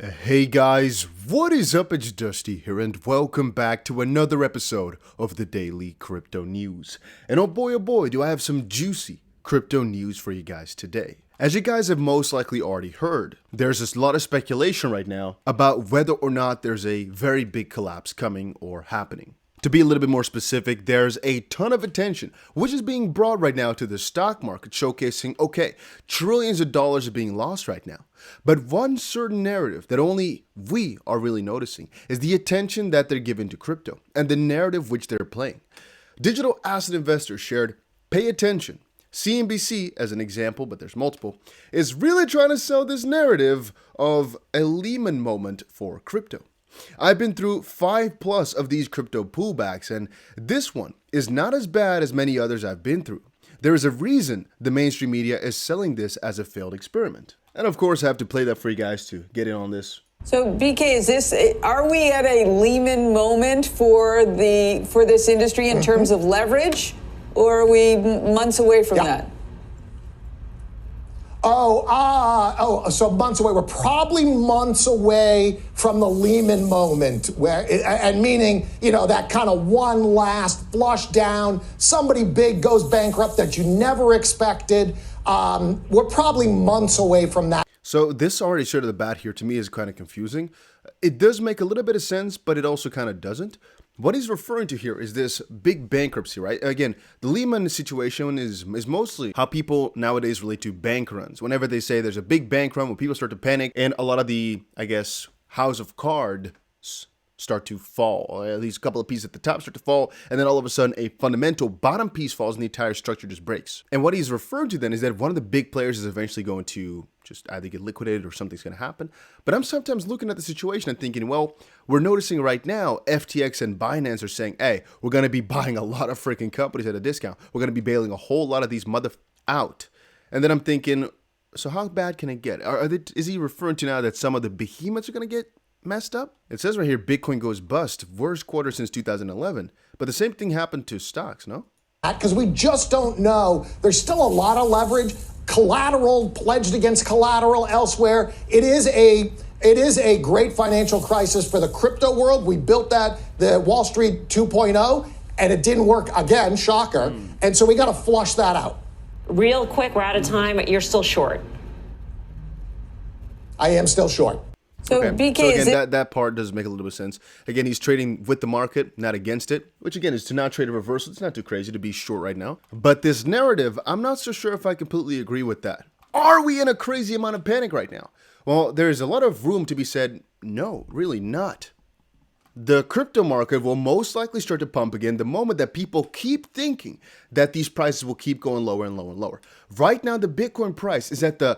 Hey guys, what is up? It's Dusty here and welcome back to another episode of the Daily Crypto News. And oh boy, do I have some juicy crypto news for you guys today. As you guys have most likely already heard, there's a lot of speculation right now about whether or not there's a very big collapse coming or happening. To be a little bit more specific, there's a ton of attention which is being brought right now to the stock market, showcasing, okay, trillions of dollars are being lost right now. But one certain narrative that only we are really noticing is the attention that they're giving to crypto and the narrative which they're playing. Digital asset investors shared, pay attention. CNBC, as an example, but there's multiple, is really trying to sell this narrative of a Lehman moment for crypto. I've been through 5+ of these crypto pullbacks, and this one is not as bad as many others I've been through. There is a reason the mainstream media is selling this as a failed experiment. And of course, I have to play that for you guys to get in on this. So, BK, are we at a Lehman moment for this industry in terms of leverage, or are we months away from that? So months away. We're probably months away from the Lehman moment, and meaning, that kind of one last flush down, somebody big goes bankrupt that you never expected. We're probably months away from that. So this already straight to the bat here to me is kind of confusing. It does make a little bit of sense, but it also kind of doesn't. What he's referring to here is this big bankruptcy, right? Again, the Lehman situation is mostly how people nowadays relate to bank runs. Whenever they say there's a big bank run, when people start to panic and a lot of the, house of cards start to fall, or at least a couple of pieces at the top start to fall, and then all of a sudden a fundamental bottom piece falls and the entire structure just breaks. And what he's referring to then is that one of the big players is eventually going to just either get liquidated or something's going to happen. But I'm sometimes looking at the situation and thinking, well, we're noticing right now FTX and Binance are saying, hey, we're going to be buying a lot of freaking companies at a discount. We're going to be bailing a whole lot of these out. And then I'm thinking, so how bad can it get? Is he referring to now that some of the behemoths are going to get messed up? It says right here, Bitcoin goes bust, worst quarter since 2011. But the same thing happened to stocks, no? Because we just don't know. There's still a lot of leverage, collateral pledged against collateral elsewhere. It is a great financial crisis for the crypto world. We built the Wall Street 2.0, and it didn't work again, shocker. And so we got to flush that out. Real quick, we're out of time. You're still short. I am still short. So, okay. BK, so again, that part does make a little bit of sense. Again, he's trading with the market, not against it, which again is to not trade a reversal. It's not too crazy to be short right now. But this narrative, I'm not so sure if I completely agree with that. Are we in a crazy amount of panic right now? Well, there's a lot of room to be said, no, really not. The crypto market will most likely start to pump again the moment that people keep thinking that these prices will keep going lower and lower and lower. Right now, the Bitcoin price is at the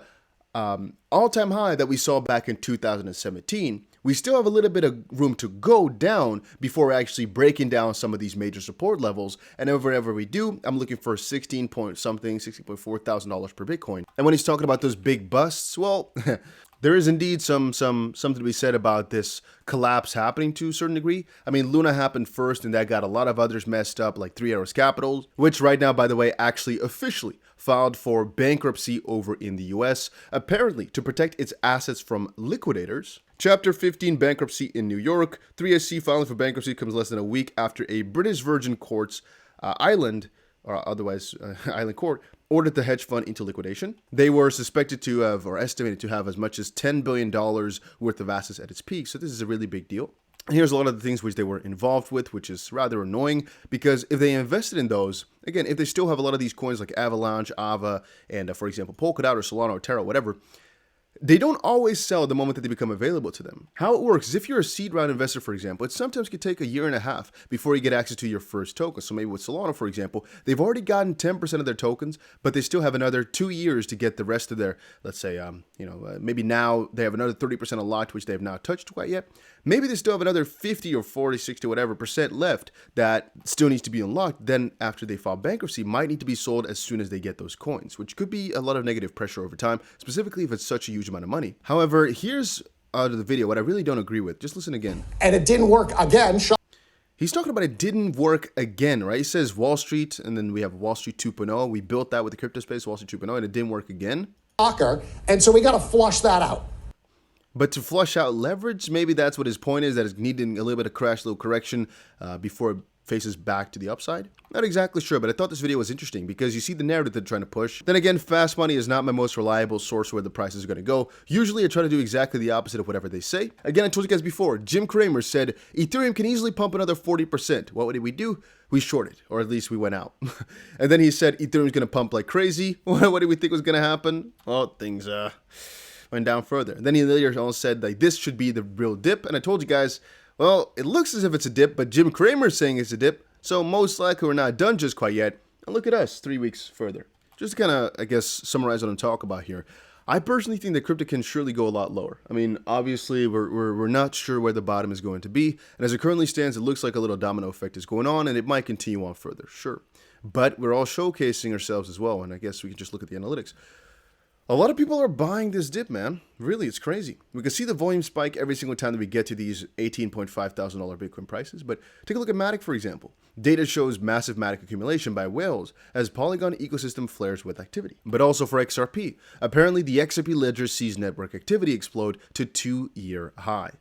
all-time high that we saw back in 2017. We still have a little bit of room to go down before actually breaking down some of these major support levels. And whenever we do, I'm looking for $16.4 thousand per Bitcoin. And when he's talking about those big busts, well, there is indeed something to be said about this collapse happening to a certain degree. I mean, Luna happened first, and that got a lot of others messed up, like 3 Arrows Capital, which right now, by the way, actually officially filed for bankruptcy over in the US, apparently to protect its assets from liquidators. Chapter 15 bankruptcy in New York. 3SC filing for bankruptcy comes less than a week after a British Virgin Courts island court ordered the hedge fund into liquidation. They were suspected to have, or estimated to have, as much as $10 billion worth of assets at its peak. So this is a really big deal. Here's a lot of the things which they were involved with, which is rather annoying because if they invested in those, again, if they still have a lot of these coins like Avalanche, Ava, and for example, Polkadot or Solana or Terra, whatever, they don't always sell the moment that they become available to them. How it works is if you're a seed round investor, for example, it sometimes could take a year and a half before you get access to your first token. So maybe with Solana, for example, they've already gotten 10% of their tokens, but they still have another 2 years to get the rest of their, let's say, maybe now they have another 30% unlocked, which they have not touched quite yet. Maybe they still have another 50 or 40, 60, whatever percent left that still needs to be unlocked. Then after they file bankruptcy, might need to be sold as soon as they get those coins, which could be a lot of negative pressure over time, specifically if it's such a huge amount of money. However, here's out of the video what I really don't agree with. Just listen again. And it didn't work again. He's talking about it didn't work again, right? He says Wall Street, and then we have Wall Street 2.0. We built that with the crypto space, Wall Street 2.0, and it didn't work again. And so we got to flush that out. But to flush out leverage, maybe that's what his point is, that it's needing a little bit of crash, little correction before it faces back to the upside. Not exactly sure, but I thought this video was interesting because you see the narrative they're trying to push. Then again, fast money is not my most reliable source where the price is going to go. Usually I try to do exactly the opposite of whatever they say. Again, I told you guys before, Jim Cramer said Ethereum can easily pump another 40%. What did we do? We shorted, or at least we went out. And then he said Ethereum's going to pump like crazy. What did we think was going to happen? Well, things went down further. Then he later on said like this should be the real dip, and I told you guys, well, it looks as if it's a dip, but Jim Cramer's saying it's a dip, so most likely we're not done just quite yet. And look at us 3 weeks further. Just to kind of, I guess, summarize what I'm talking about here. I personally think that crypto can surely go a lot lower. I mean, obviously, we're not sure where the bottom is going to be, and as it currently stands, it looks like a little domino effect is going on, and it might continue on further, sure. But we're all showcasing ourselves as well, and I guess we can just look at the analytics. A lot of people are buying this dip, man. Really, it's crazy. We can see the volume spike every single time that we get to these $18,500 Bitcoin prices. But take a look at Matic, for example. Data shows massive Matic accumulation by whales as Polygon ecosystem flares with activity. But also for XRP. Apparently, the XRP ledger sees network activity explode to 2-year high.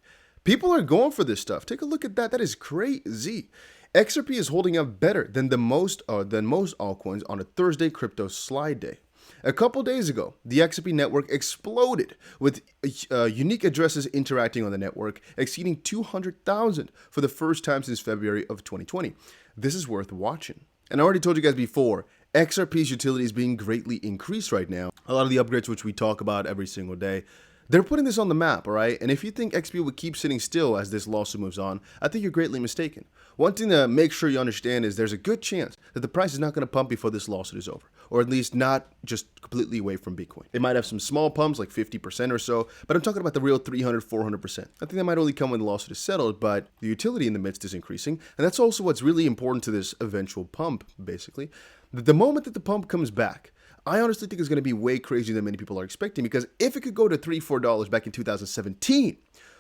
People are going for this stuff. Take a look at that. That is crazy. XRP is holding up better than most altcoins on a Thursday crypto slide day. A couple days ago, the XRP network exploded with unique addresses interacting on the network exceeding 200,000 for the first time since February of 2020. This is worth watching. And I already told you guys before, XRP's utility is being greatly increased right now. A lot of the upgrades which we talk about every single day, they're putting this on the map, all right? And if you think XP will keep sitting still as this lawsuit moves on, I think you're greatly mistaken. One thing to make sure you understand is there's a good chance that the price is not going to pump before this lawsuit is over, or at least not just completely away from Bitcoin. It might have some small pumps, like 50% or so, but I'm talking about the real 300, 400%. I think that might only come when the lawsuit is settled, but the utility in the midst is increasing, and that's also what's really important to this eventual pump, basically. The moment that the pump comes back, I honestly think it's going to be way crazier than many people are expecting, because if it could go to $3, $4 back in 2017,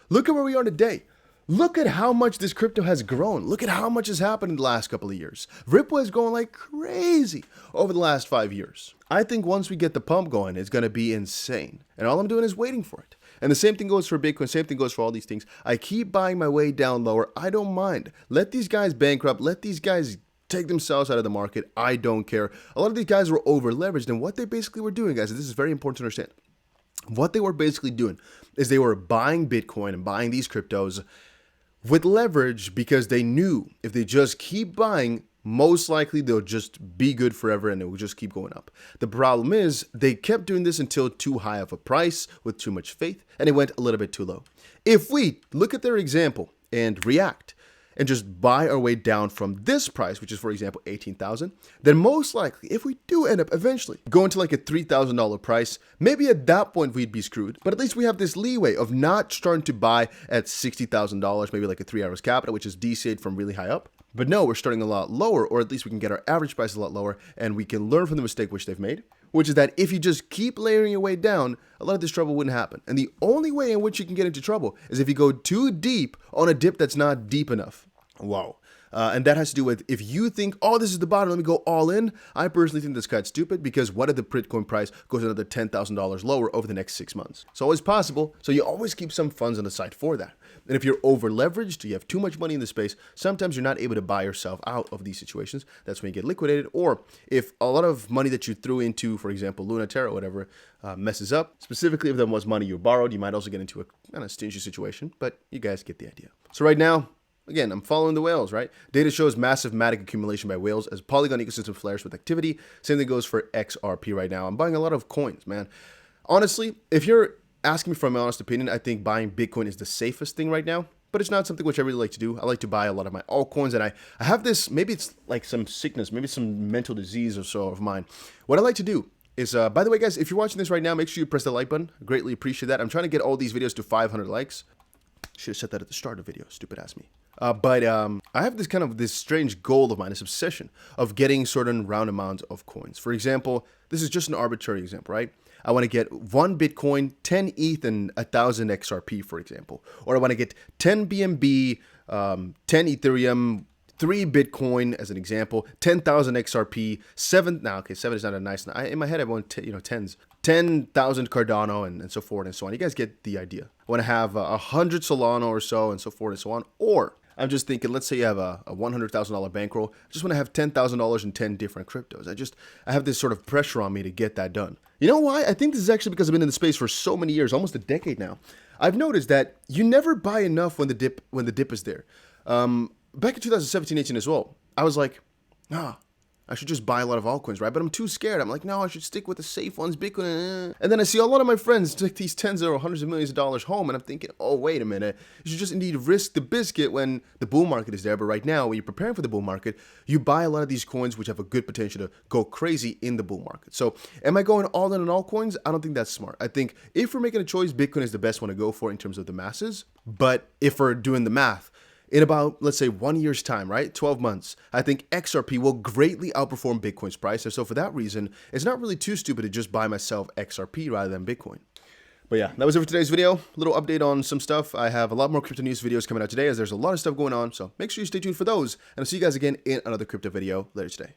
look at where we are today. Look at how much this crypto has grown. Look at how much has happened in the last couple of years. Ripple is going like crazy over the last 5 years. I think once we get the pump going, it's going to be insane. And all I'm doing is waiting for it. And the same thing goes for Bitcoin. Same thing goes for all these things. I keep buying my way down lower. I don't mind. Let these guys bankrupt. Let these guys take themselves out of the market. I don't care. A lot of these guys were over leveraged, and what they basically were doing, guys, and this is very important to understand. What they were basically doing is they were buying Bitcoin and buying these cryptos with leverage because they knew if they just keep buying, most likely they'll just be good forever and it will just keep going up. The problem is they kept doing this until too high of a price with too much faith, and it went a little bit too low. If we look at their example and react and just buy our way down from this price, which is, for example, 18,000, then most likely, if we do end up eventually going to like a $3,000 price, maybe at that point we'd be screwed. But at least we have this leeway of not starting to buy at $60,000, maybe like a 3 hours capital, which is DC'd from really high up. But no, we're starting a lot lower, or at least we can get our average price a lot lower, and we can learn from the mistake which they've made, which is that if you just keep layering your way down, a lot of this trouble wouldn't happen. And the only way in which you can get into trouble is if you go too deep on a dip that's not deep enough. Wow. And that has to do with if you think, oh, this is the bottom, let me go all in. I personally think that's quite stupid, because what if the Bitcoin price goes another $10,000 lower over the next 6 months? It's always possible. So you always keep some funds on the side for that. And if you're over leveraged, you have too much money in the space, sometimes you're not able to buy yourself out of these situations. That's when you get liquidated. Or if a lot of money that you threw into, for example, Luna, Terra, whatever, messes up, specifically if that was money you borrowed, you might also get into a kind of stingy situation, but you guys get the idea. So right now, again, I'm following the whales, right? Data shows massive Matic accumulation by whales as Polygon ecosystem flares with activity. Same thing goes for XRP right now. I'm buying a lot of coins, man. Honestly, if you're asking me for my honest opinion, I think buying Bitcoin is the safest thing right now, but it's not something which I really like to do. I like to buy a lot of my altcoins, and I have this, maybe it's like some sickness, maybe some mental disease or so of mine. What I like to do is, by the way, guys, if you're watching this right now, make sure you press the like button. I greatly appreciate that. I'm trying to get all these videos to 500 likes. Should have said that at the start of the video, stupid ass me. But I have this strange goal of mine, this obsession of getting certain round amounts of coins. For example, this is just an arbitrary example, right? I want to get 1 Bitcoin, 10 ETH, and 1,000 XRP, for example. Or I want to get 10 BNB, 10 Ethereum, 3 Bitcoin, as an example, 10,000 XRP, 7 is not a nice, in my head I want, tens. 10,000 Cardano and so forth and so on. You guys get the idea. I want to have 100 Solana or so and so forth and so on. Or I'm just thinking, let's say you have a $100,000 bankroll. I just want to have $10,000 in 10 different cryptos. I have this sort of pressure on me to get that done. You know why? I think this is actually because I've been in the space for so many years, almost a decade now. I've noticed that you never buy enough when the dip is there. Back in 2017-18 as well, I was like, I should just buy a lot of altcoins, right? But I'm too scared. I'm like, no, I should stick with the safe ones, Bitcoin. And then I see a lot of my friends take these tens or hundreds of millions of dollars home, and I'm thinking, oh, wait a minute. You should just indeed risk the biscuit when the bull market is there. But right now, when you're preparing for the bull market, you buy a lot of these coins which have a good potential to go crazy in the bull market. So am I going all in on altcoins? I don't think that's smart. I think if we're making a choice, Bitcoin is the best one to go for in terms of the masses. But if we're doing the math, in about, let's say, 1 year's time, right? 12 months, I think XRP will greatly outperform Bitcoin's price. And so for that reason, it's not really too stupid to just buy myself XRP rather than Bitcoin. But yeah, that was it for today's video. A little update on some stuff. I have a lot more crypto news videos coming out today as there's a lot of stuff going on. So make sure you stay tuned for those. And I'll see you guys again in another crypto video later today.